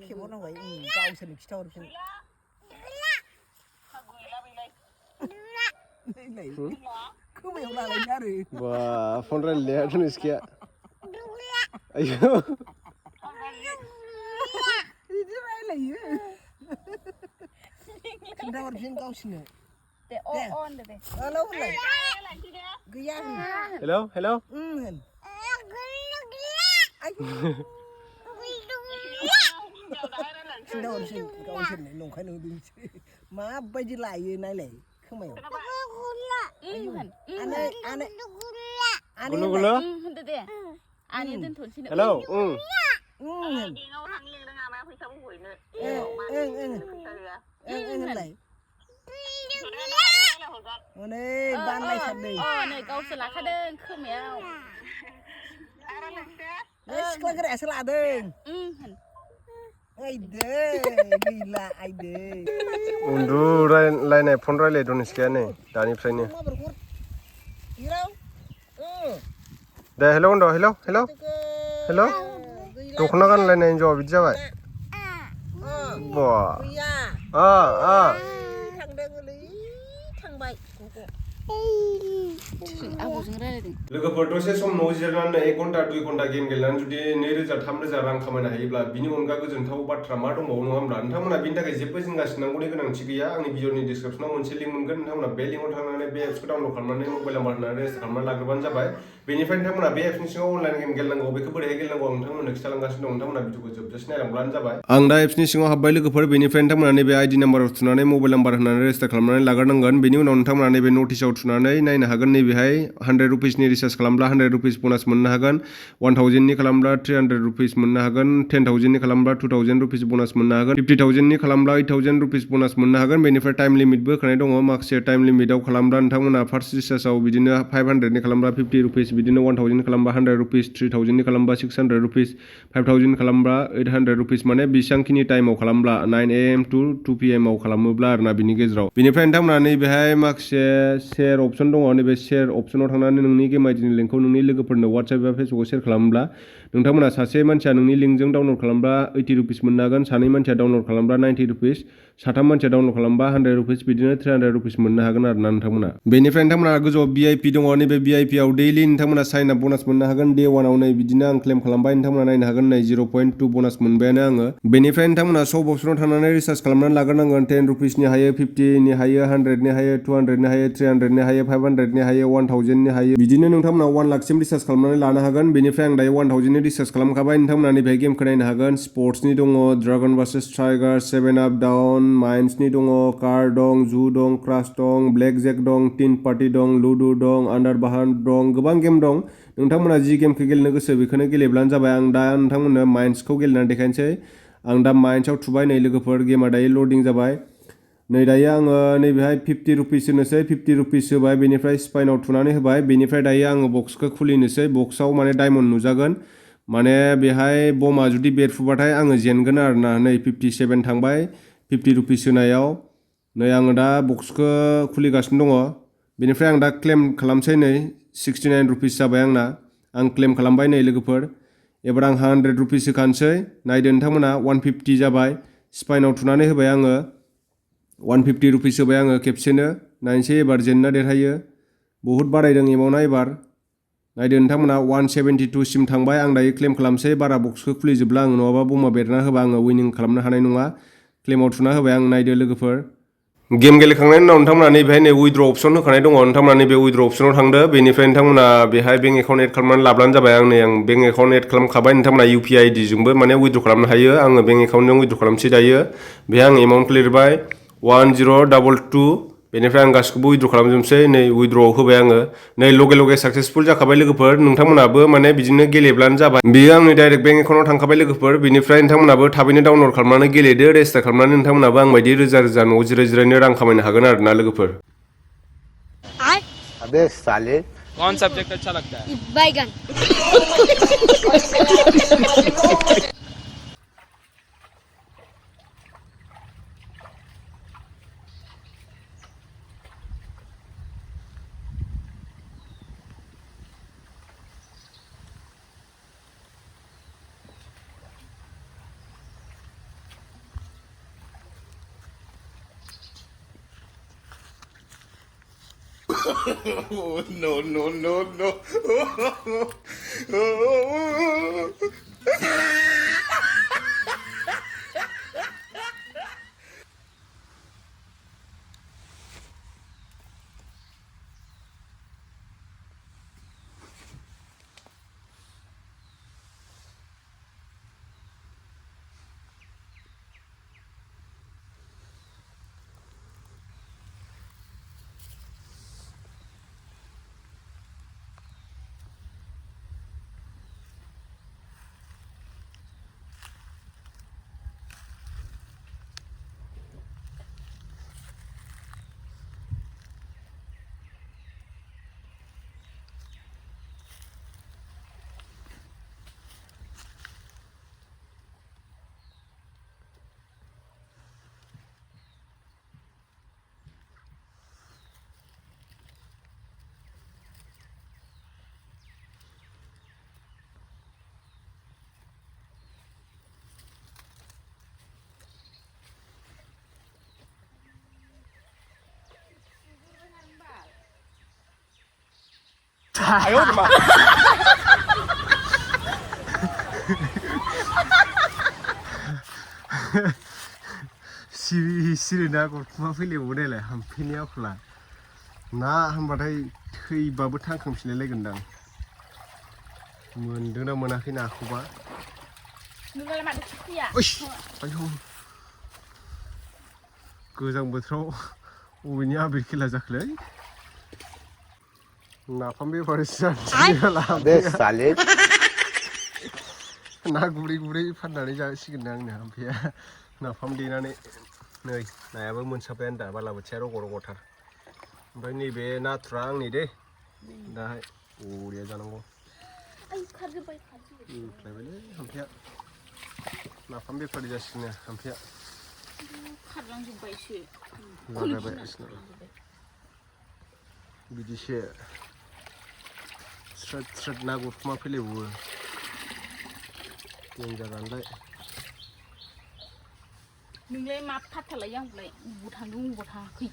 खेबहरनांबाय गावसोरनो खिथाहरफिन खोमायाव लालायनो आरो बा फन रायलायनाया धनिस्काया आयौ बिदि रायलायो खिन्थाहरफिन गावसोरनो दे होनदो दे हेलौ होनलाय गैया हेलौ हेलौ होन खिन्थाहरफिन गावसोरनो नंखाय नंदोंसो माबायदि लायो नायलाय खोमायाव गुलु गुलु होनदो दे आनि दोनथ'नोसै हेलौ होन होनलाय नै बानलायथारदों नै गावसो लाखादों खोमायाव सिख्ला गोरायासो लादों आइदै गैला आइदै उन्दुलायनाय फन रायलाय धनिस्काया नै दानिफ्रायनो दे हेलौ होनद' हेलौ हेलौ हेलौ दख'ना गानलायनाय हिनजावा बिदि जाबाय बा थांदोंलै थांबाय आबौजों रायलायदों लोगोफोर दसे सम न'आव जिरायनानै 1 घन्टा 2 घन्टा गेम गेलेनानै जुदि 2,000 3,000 रां खामायनो हायोब्ला बिनि अनगा गोजोनथाव बाथ्रा मा दंबावो नङा होमब्ला नोंथांमोना बिनि थाखाय जेबो जिंगा सिनांगौनि गोनांथि गैया आंनि भिडिअनि डिसक्रिपसनाव मोनसे लिंक मोनगोन नोंथांमोना बे लिंकआव थांनानै बे एप्सखौ डाउनलड खालामनानै मबाइल नाम्बार होनानै रेजिस्टार खालामनानै लाग्रोबानो जाबाय बेनिफ्राय नोंथांमोना बे एप्सनि सिङाव अनलाइन गेम गेलेनांगौ बेखौ बोरैहाय गेलेनांगौ आं नोंथांमोननो खिथालांगासिनो दं नोंथांमोना भिडिअखौ जोबजासिम नायलांब्लानो जाबाय आं दा एप्सनि सिङाव हाबबाय लोगोफोर बेनिफ्राय नोंथांमोना नैबे आइडि नाम्बाराव थुनानै मबाइल नाम्बार होनानै रेजिस्टार खालामनानै लाग्रोनांगोन बेनि उनाव नोंथांमोना नैबे नटिसआव थुनानै नायनो हागोन नैबेहाय 100 रुपिसनि रिचार्ज खालामब्ला 100 रुपिस बनास मोननो हागोन 1000नि खालामब्ला 300 रुपिस मोननो हागोन 10,000नि खालामब्ला 2000 रुपिस बनास मोननो हागोन 50,000नि खालामब्ला 8000 रुपिस बनास मोननो हागोन बेनिफ्राय टाइम लिमिटबो होखानाय दङ माखासे टाइम लिमिटआव खालामब्ला नोंथांमोना फार्स्ट रिचार्जआव बिदिनो 500नि खालामब्ला 50 रुपिस बिदिनो 1000नि खालामब्ला 100 रुपिस 3000नि खालामब्ला 600 रुपिस 5000 खालामब्ला 800 रुपिस माने बेसेबांखिनि टाइमाव खालामब्ला 9 AM to 2 PM आव खालामोब्ला आरोना बिनि गेजेराव बेनिफ्राय नोंथांमोना नैबेहाय माखासे शेयार अपसन दङ नैबे शेयार अपसनाव थांनानै नोंनि गेम आइडिनि लिंकखौ नोंनि लोगोफोरनो WhatsApp एबा फेसबुकआव शेयार खालामब्ला नोंथांमोना सासे मानसिया नोंनि लिंकजों डाउनलड खालामब्ला 80 रुपिस मोननो हागोन सानै मानसिया डाउनलड खालामब्ला 90 रुपिस साथाम मानसिया डाउनलड खालामब्ला 100 रुपिस बिदिनो 300 रुपिस मोननो हागोन आरोना नोंथांमोना बेनिफ्राय नोंथांमोना गोजौआव VIP दङ नैबे VIP आव दैलि नोंथांमोना साइन आप बनास मोननो हागोन डे 1 आव नै बिदिनो आं क्लेम खालामबाय नोंथांमोना नायनो हागोन नै 0.2 बनास मोनबायानो आङो बेनिफ्राय नोंथांमोना सब अपसनाव थांनानै रिचार्ज खालामनानै लाग्रोनांगोन 10 रुपिसनि हायो 50नि हायो 100नि हायो 200नि हायो 300नि हायो 500नि हायो 1000नि हायो बिदिनो नोंथांमोना 1 लाखसिम रिचार्ज खालामनानै लानो हागोन बेनिफ्राय आं दायो 1000नि रिचार्ज खालामखाबाय नोंथांमोना नैबे गेमखौ नायनो हागोन स्पर्ट्सनि दङ ड्रागन भार्सेस टाइगार 7 आप डाउन माइन्सनि दङ कार दं जु दं क्रास दं ब्लेक जेक दं टिन पार्टि दं लुडु दं आन्डार बाहान दं गोबां गेम दं नोंथांमोना जि गेमखौ गेलेनो गोसो बेखौनो गेलेब्लानो जाबाय आं दा नोंथांमोननो माइन्सखौ गेलेनानै देखायनोसै आं दा माइन्सआव थुबाय नै लोगोफोर गेमा दायो लडिं जाबाय नै दायो आङो नैबेहाय 50 रुपिस होनोसै 50 रुपिस होबाय बेनिफ्राय स्पाइनाव थुनानै होबाय बेनिफ्राय दायो आङो बक्सखौ खुलिनोसै बक्सआव माने डायमन्ड नुजागोन माने बेहाय बमा जुदि बेरफुबाथाय आङो जेनगोन आरोना नै 57 थांबाय 50 रुपिस होनायाव नै आङो दा बक्सखौ खुलिगासिनो दङ बेनिफ्राय आं दा क्लेम खालामसै नै 69 रुपिस जाबाय आंना आं क्लेम खालामबाय नै लोगोफोर एबार आं 100 रुपिस होखानोसै नायदो नोंथांमोना 150 जाबाय स्पाइनाव थुनानै होबाय आङो 150 रुपिस होबाय आङो खेबसेनो नायनोसै एबार जेनना देरहायो बहुद बारायदों एमाउन्टआ एबार नायदो नोंथांमोना 172 सिम थांबाय आं दायो क्लेम खालामसै बारा बक्सखौ खुलिजोबला आङो नङाबा बमा बेरना होबा आङो विनिं खालामनो हानाय नङा क्लेमाव थुना होबाय आं नायदो लोगोफोर गेम गेलेखांनायनि उनाव नोंथांमोना नैबेहाय नै उइद्र अपसन होखानाय दङ नोंथांमोना नैबे उइद्र अपसनाव थांदो बेनिफ्राय नोंथांमोना बेहाय बेंक एकाउन्ट एड खालामनानै लाब्लानो जाबाय आं बेंक एकाउन्ट एड खालामखाबाय नोंथांमोना UPI ID जोंबो माने उइद्र खालामनो हायो आङो बेंक एकाउन्टजों उइद्र खालामसै दायो बेहाय आं एमाउन्टखौ लिरबाय 1022 बेनिफ्राय आं गासिखौबो उइद्र खालामजोबसै नै उइद्रआव होबाय आङो नै लगे लगे साक्सेसफुल जाखाबाय लोगोफोर नोंथांमोनाबो माने बिदिनो गेलेब्लानो जाबाय बेयो आंनि डाइरेक्ट बेंक एकाउन्टआव थांखाबाय लोगोफोर बेनिफ्राय नोंथांमोनाबो थाबैनो डाउनलड खालामनानै गेलेदो रेजिस्टार खालामनानै नोंथांमोनाबो आं बायदि रोजा रोजा न'आव जिरायनो रां खामायनो हागोन आरोना लोगोफोर अबे साले कौन सब्जेक्ट अच्छा लगता है बैगन no.哎呦我的妈！ सिरि ना गरमा फैलायबावो देलाय हामफैनि आखला ना होनबाथाय थैबाबो थांखांफिनलायलायगोनदां मोनदोंना मोनाखै नाखौबा नोंलाय माथो फैया आयौ गोजां बोथोराव बबेनि आबिर खेला जाखोलै नाफाम बेफारि जानो ना गुरै फाननानै जासिगोन आंनो हामफैया नाफाम देनानै नै नायाबो मोनसाबबायानो दा बालाबोथिया रग'-रग'थार ओमफ्राय नैबे नाथुरा आंनि दे दाहाय बरिया जानांगौ खारजोब्बायलै हामफैया नाफाम बेफारि जासिगोन हामफैया खारलांजोब्बायसो लागायबाय बिदिसो स्रोद ना गुरखुमा फैलायबावो देन्जारानोलाय नोंलाय मा फाथालाय आंलाय बबाव थांदों बबाव थाङाखै